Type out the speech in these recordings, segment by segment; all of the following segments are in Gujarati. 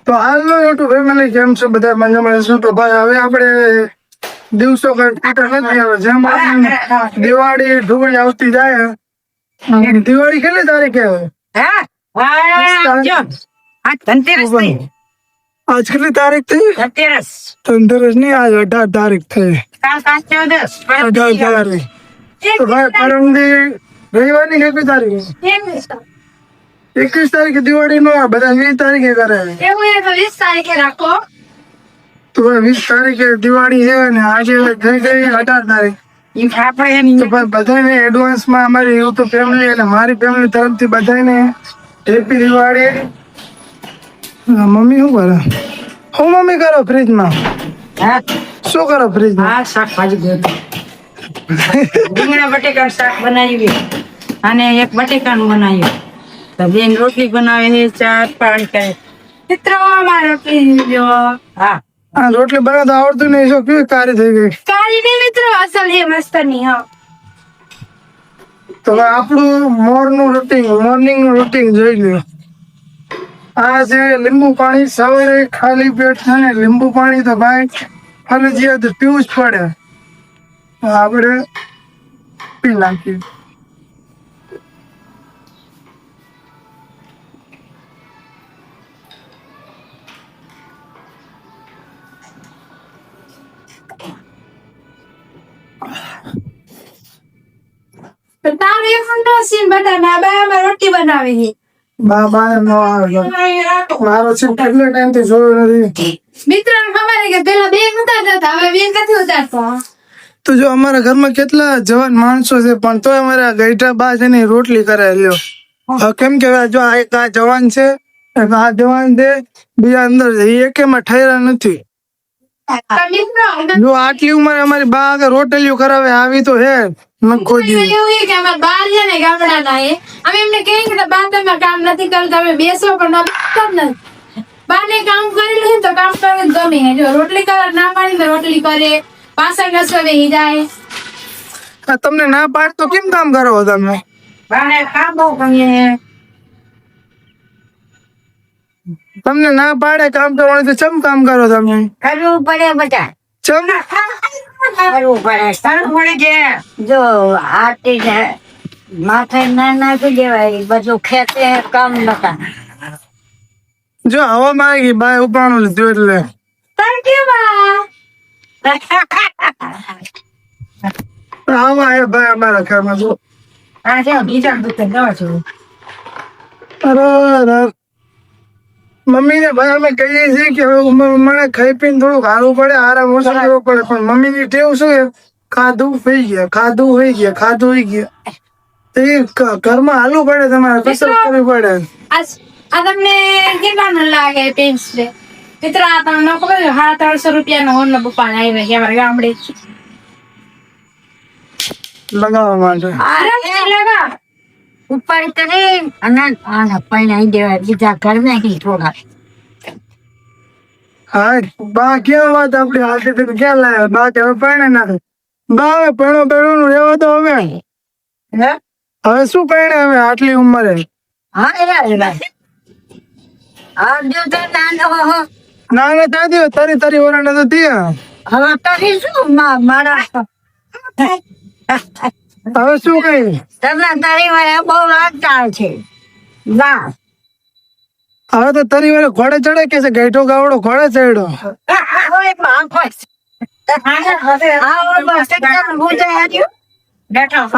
તો હાલનો યુટ્યુબ ફેમિલી કેમ છે બધા મજામાં છો? તો ભાઈ હવે આપણે દિવસો કઈ તૂટા નથી. હવે જેમ દિવાળી ઢોળી આવતી જાય, દિવાળી કેટલી તારીખે આવે? આજ કેટલી તારીખ થઈ? ધનતેરસ ની આજ 18 તારીખ થઈ. 18 તારીખ તો ભાઈ પરમદી રવિવારની કેટલી તારીખ? 21 તારીખે દિવાળી નો બધા 20 તારીખે કરે. તો 20 તારીખે દિવાળી છે ને આજે થઈ ગઈ 18 તારીખ. તો ભાઈ બધાને એડવાન્સ માં અમારી યુટ્યુબ ફેમિલી અને મારી ફેમિલી તરફથી બધાને હેપી દિવાળી. મમ્મી શું કરે? હું મમ્મી કરો ફ્રીજમાં? શું કરો ફ્રીજમાં? શાકભાજી રીંગણા બટેકા શાક બનાવ્યું અને એક બટેકાનું બનાવ્યું. તો બેન રોટલી બનાવે છે, ચા પાણી કરે. ચિત્રમાં રોટલી જો હા રોટલી બનાવતા આવડતું નહીં. શું કેવી કારી થઈ ગઈ? કાળી ને મિત્રો અસલ એ મસ્ત ની હા. તો આપણું મોર્નિંગ નું રૂટીન જોઈ લ્યો. આ છે લીંબુ પાણી. સવારે ખાલી પેટ છે ને લીંબુ પાણી તો ભાઈ ફરજિયાત પીવું જ પડે. આપણે પી નાખીએ. રોટી બનાવે છે. બાબા નો આવે મારો છે કેટલો ટાઈમ થી જોયો નથી. મિત્રો ખબર કે પેલા બેન ઉતારતા હવે બેન નથી ઉતારતો. તો જો અમારા ઘરમાં કેટલા જવાન માણસો છે પણ તોય અમારા ગઈઠા બા છે ને રોટલી કરે લ્યો. કેમ કે જો આ એક આ જવાન છે, એક આ જવાન છે, બીજા અંદર છે, એ એકેમાં ઠેરા નથી. જો આટલી ઉંમરે અમારી બા આગળ રોટલીઓ કરાવે આવી તો હે કામ નથી કરતા તમે બેસો પણ બાને કામ કરેલું તો કામ કરવું ગમે. જો રોટલી કરવા ના પાડી તો રોટલી કરે, પાછળ નસવા બેહી જાય. તમને ના પાડ તો કેમ કામ કરો તમે? બાને કામ બહુ ગમે. તમને ના પાડે કામ કરવાનું તો ચમ કામ કરો તમે? કરવું પડે બધા. ચમ કરવું પડે. કરવું પડે કે જો આટી છે માથે ના નાખી દેવાય બધું ખેતે કામ નતા. જો હવામાં આવી ગઈ બાય ઉપાણું લીધું એટલે આવા હે ભાઈ અમારા ઘરમાં. જો આ છે બીજા દુકાન જવા છું. અરે મમ્મી ને ભાઈ અમે કહીએ છીએ કે મને ખાઈ પીને થોડુંક હારવું પડે, આરામ ઓછો કરવો પડે, પણ મમ્મી ની ટેવ શું છે? ખાધું થઈ ગયા, ખાધું થઈ ગયા, ખાધું થઈ ગયા. એ ઘરમાં હાલવું પડે, તમારે કસરત કરવી પડે. આ તમને કેટલા લાગે પેન્સિલ? મિત્ર આ તમને નો ખબર 350 રૂપિયાનો ઓન પપ્પા આવ્યા છે અમારા ગામડે લગાવવા માટે. લગા ઉપર કરી અને આના પૈણાઈ દેવાય બીજા ઘરમાં થોડા. હા બા ક્યાં વાત આપડી હાથે ક્યાં લાયા? બા કે હવે પરણે નાખે. બા હવે પરણો નું રહેવા તો હવે હવે શું પરણે હવે આટલી ઉંમરે? હા ના ચાધી તારી વરાણા તો ત્યાં હવે તારી શું મારા હવે શું કઈ તમને તારી વાળા બહુ લાગતા છે. ના હવે તો તારી વાળે ઘોડે ચડે કે છે? ગઈઠો ગાવડો ઘોડે ચડ્યો.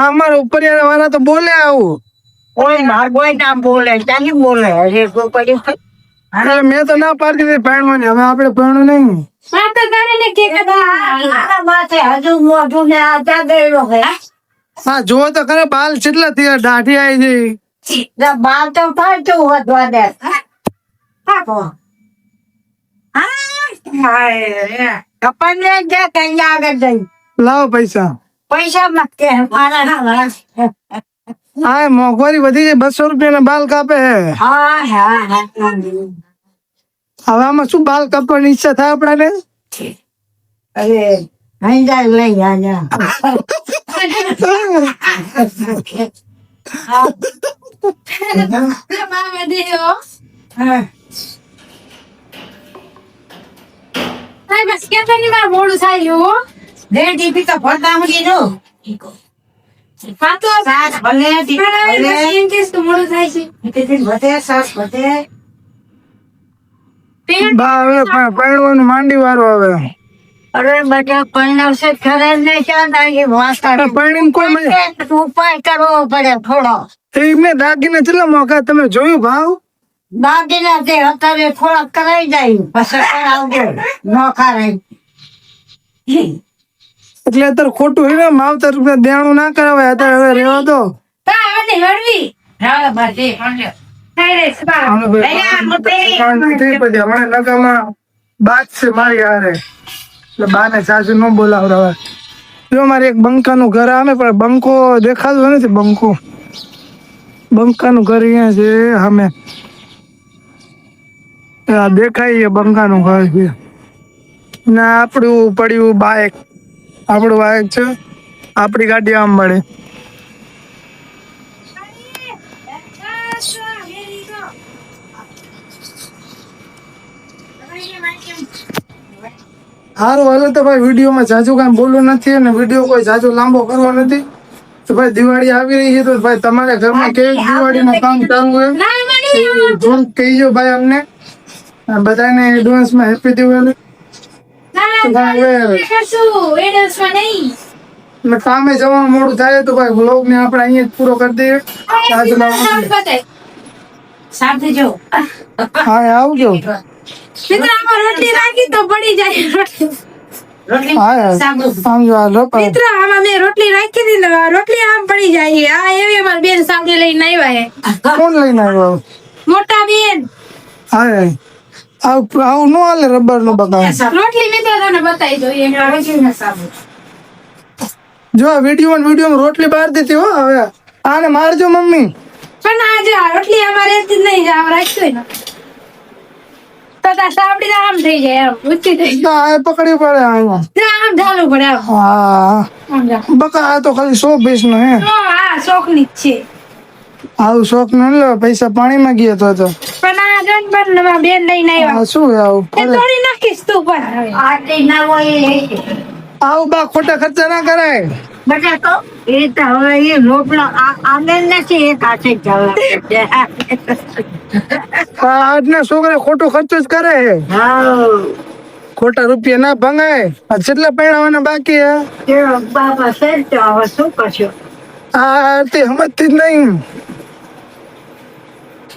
અમારા ઉપર વાળા તો બોલે આવું. મેં તો ના પાડતી હતી ભણવાની. હવે આપડે ભણવું નહીં. હા જોવો તો ખરે બાલ કેટલા થયા, દાઢી આવી ગઈ. બાલ તો ફરતું વધવા દે. લાવો પૈસા. પૈસા હા મોંઘવારી વધી છે. 200 રૂપિયા બાલ કાપે હે. હવે આમાં શું બાલ કાપવાની ઈચ્છા થાય આપડાને? અરે લઈ બસ કેતો નહીં મારે મોડું થાય હો. દેડ ટીપી તો ભરતા મૂકી દો. પાતો સાસ ભલે, ટીપી ભલે. બસ એમ કહીશ તો મોડું થાય છે. ટિફિન વધે, સાસ વધે. પેટ બા હવે પરણવાનું માંડી વારો હવે. અરે બેટા પરણાવશે ખરે ને ક્યાં નાખી વાસણ. પરણીને કોઈ મજા ઉપાય કરવો પડે થોડો. એ મેં દાગીને ચેટલા મોકા તમે જોયું ભાવ? દાદીના તે અત્યારે થોડાક કરાઈ જાય પછી કરાવજો નોખા રહી. એટલે અત્યારે ખોટું હોય ને માવતર રૂપિયા દેણું ના કરાવાય અત્યારે હવે રહેવા દો. તા આવને હળવી. હા બાજી સમજો. થાય રે સબા. હાલો ભાઈ, શાંતિ થઈ પછી હમણાં નકામાં બાત છે મારી હારે એટલે બાને સાસુ ન બોલાવડાવે. જો મારે એક બંકાનું ઘર આવે પણ બંકો દેખાતો નથી. બંકાનું ઘર અહીંયા છે સામે. આ દેખાય બંકાનું ઘર છે ના આપણું પડ્યું બાઇક. આપણું બાઇક છે, આપણી ગાડી આમ મળે. સારું હાલો તો ભાઈ, વિડીયોમાં જાજુ કાંઈ બોલવું નથી અને વિડીયો કોઈ જાજુ લાંબો કરવો નથી. તો ભાઈ દિવાળી આવી રહી છે તો ભાઈ તમારા ઘરમાં કેવું દિવાળીનું કામ ચાલુ હોય ના મળી એ જોન કહીજો ભાઈ અમને. બધાને એડવાન્સમાં હેપી દિવાળી. ના કરશું એડલ્સમાં નહીં. અને કામે જવાનું મોડું થાય તો ભાઈ વ્લોગ ને આપણે અહીંયા જ પૂરો કરી દઈએ. જાજુ લાંબો બતાય સાથે જો. હા આવજો. મિત્ર આમાં રોટલી રાખી તો પડી જાય રોટલી. રોટલી હા સાબુ. સમજો હાલો ભાઈ. મિત્ર આમાં મેં રોટલી રાખી હતી ને રોટલી આમ પડી જાય. આ એવી અમારી બેન સાવડી લઈને આવ્યા હે. કોણ લઈને આવ્યો? મોટા બેન હા આવું ન હાલે રબર નો બગાડ. રોટલી મિત્ર તને બતાવી દો. રોટલીને સાબુ. જો વિડીયોમાં રોટલી બહાર દીધી હો. હવે આને મારજો મમ્મી. પણ આજે આ રોટલી અમારે જ નહીં આમ રાખશું ને તો તાર સાવડી તો આમ થઈ જાય આમ ઊંચી થઈ તો આ પકડી પડે અહીંયા. જાય આમ ઢાલવું પડે આમ હા આમ જા. બકા આ તો ખાલી 100 પીસ નો હે. તો આ શોખની જ છે. આવું શોખ ન લે, પૈસા પાણીમાં ગયા તો પણ આ જન પણ નવા બેન લઈને આવ્યા. આ શું આવું એ ફરે? તોડી નાખીશ તું પણ હવે. આટલી ના હોય એ લઈ લે. આવું બા ખોટા ખર્ચા ના કરાય. બેટા તો એ તો હવે એ રોટલો આને નથી એક હાથે જ ચાલે. આજના છોકરા ખોટો ખર્ચો જ કરે છે. હા ખોટા રૂપિયા ના ભંગાય. આ જેટલા પૈણાવાના બાકી હે એ બાપા સર તો હવે શું કરશો. આ તે સમજતી જ નહીં.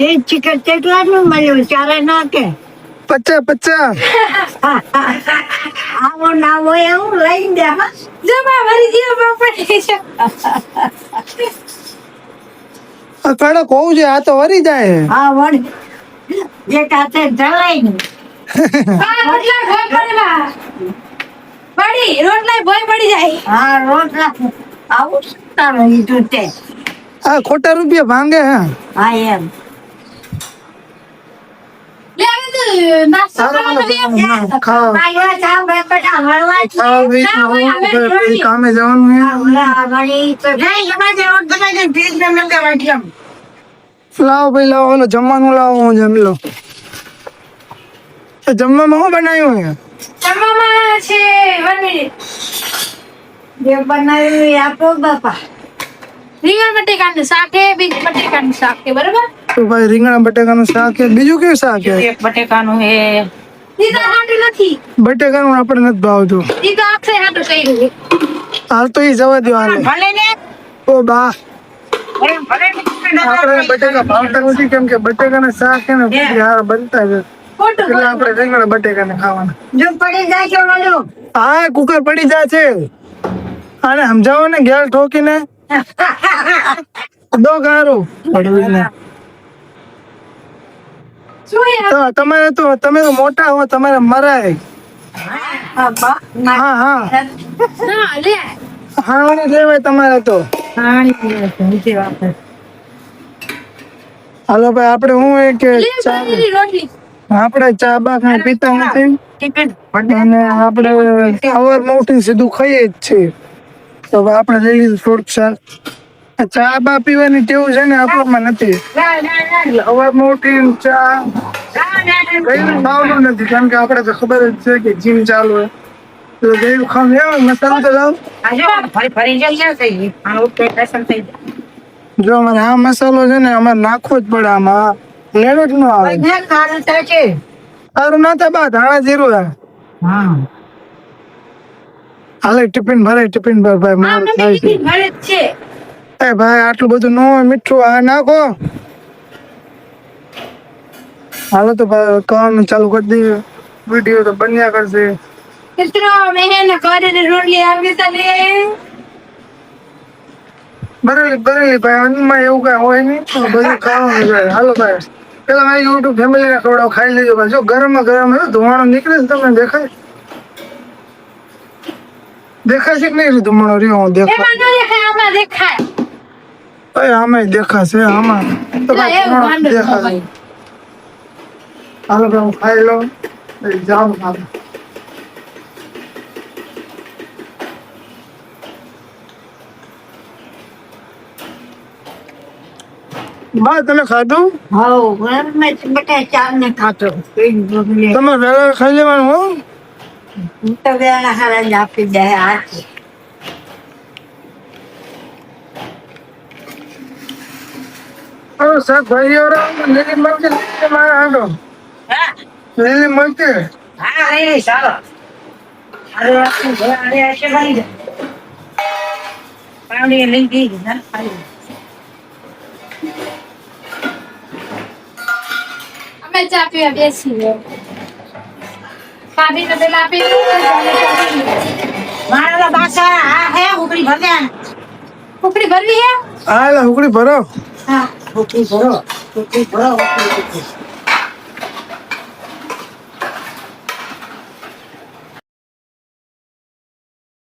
એ ચિકન કેટલાનું મળ્યું ચારે ના કે 50 આવો ના હોય એવું લઈ દે. જમા ભરી જીવ પડી છે. આ કડક હોવું છે. આ તો વરી જાય છે. હા વળી એક હાથે જલાય ને. આ રોટલા ભોય પડેલા. પડી રોટલા ભોય પડી જાય. હા રોટલા આવું તારું લીધું તે. આ ખોટા રૂપિયા ભાંગે હે. હા એમ લે હવે તું નાસ્તો સારું કરવા મને દે. ખાઓ. માયવા જાવ બેટા હળવા જ. ખાઓ ભાઈ, ખાઓ. ભાઈ, કામે જવાનું હે. હમણાં વળી તો નહીં એમાં જે રોટ બનાવીને ફ્રીજમાં મૂકે વાટી આમ. લાવો ભાઈ લાવો, ઓલો જમવાનું લાવો, હું જમી લઉં. તો જમવામાં શું બનાવ્યું છે? જમવામાં છે 1 મિનિટ. જે બનાવ્યું એ આપો બાપા. રીંગણ બટેકાનું શાક છે, બીજું બટેકાનું શાક છે, બરાબર? તો ભાઈ રીંગણા બટેકાનું શાક છે. બીજું કેવું શાક છે? એક બટેકાનું હે. ઈ તો હાટું નથી. બટેકાનું આપણે નથી ભાવતું. ઈ તો આખરે હાટું કર્યું. હાલ તો એ જવા દો હાલે. ભલે ને ઓ બા ભલે આપણે બટેકા ભાવતા નથી કેમ કે બટેકાના શાક છે ને યાર બનતા છે ખોટું એટલે આપણે રીંગણા બટેકાને ખાવાના. જો પડી જાય છે ઓલું. હા કુકર પડી જાય છે. આને સમજાવો ને ગેલ ઠોકીને દો ગારું પડવીને. શું યાર? તો તમારે તો તમે તો મોટા હો, તમારે મરાય. હા બા ના હા હા ના, લે. હાણી લેવાય તમારે તો. પાણી પીવે છે નીચે વાપર. હાલો ભાઈ આપણે હું એ કે લે ચા બાજરી રોટલી. આપણે ચા બા કાંઈ પીતા નથી ટિકિટ અને આપણે સવારમાં ઉઠીને સીધું ખાઈએ જ છીએ. તો હવે આપણે લઈ લીધું થોડુંક શાક. ચા બા પીવાની ટેવ છે ને આપણામાં નથી. સવારમાં ઉઠીને ચા કઈ ખાવાનું નથી, કારણ કે આપણે તો ખબર જ છે કે જીમ ચાલુ હોય તો ગયું ખામ એવો મસાલો તો લાવ. જો અમારે આ મસાલો છે ને અમારે નાખવો જ પડે, આમાં લેડો જ ન આવે. સારું ના થાય બા, ધાણા જીરું હે. હાલે ટિફિન ભરાય, ટિફિન ભર ભાઈ, મોડું થાય છે. ઘરે જ છે. એ ભાઈ આટલું બધું ન હોય, મીઠું આ નાખો. હાલો તો ભાઈ કામ ચાલુ કરી દઈએ, વિડીયો તો બન્યા કરશે. મિત્રો મહેનત કરીને રોટલી આવી તને બરેલી ભાઈ, અન્નમાં એવું કઈ હોય નહીં, તો બધું ખાવાનું જાય. હાલો ભાઈ, પેલા મારી યુટ્યુબ ફેમિલી ને ખવડાવ, ખાઈ લેજો ભાઈ. જો ગરમ ગરમ ધુમાડો નીકળે છે, તમને દેખાય છે કે નહીં? ધુમાડો રહ્યો હું દેખાય, એમાં ન દેખાય, આમાં દેખાય. આમાં દેખાશે, આમાં તો એટલે ભાઈ એવું ધુમાડો ગાંડું દેખાશે. ભાઈ. હાલો ભાઈ હું ખાઈ લઉં, જાઉં ખાવા. બા તમે ખાધું? બેટા ચા ને ખાતો તમે વહેલા ખાઈ લેવાનું હો. હું તો વેલા હારા જ આપી દે. શાકભાજી લીલી મરચી મારા હાંડો, લીલી મરચી અમે ચા પીવા બેસી ગયો. ભાભી ને પેલા આપી મારા બાસા આ હે ઉપડી ભર્યા. કુકડી ભરવી હે. હા હુકડી ભરો. હા ઉપડી ભરો.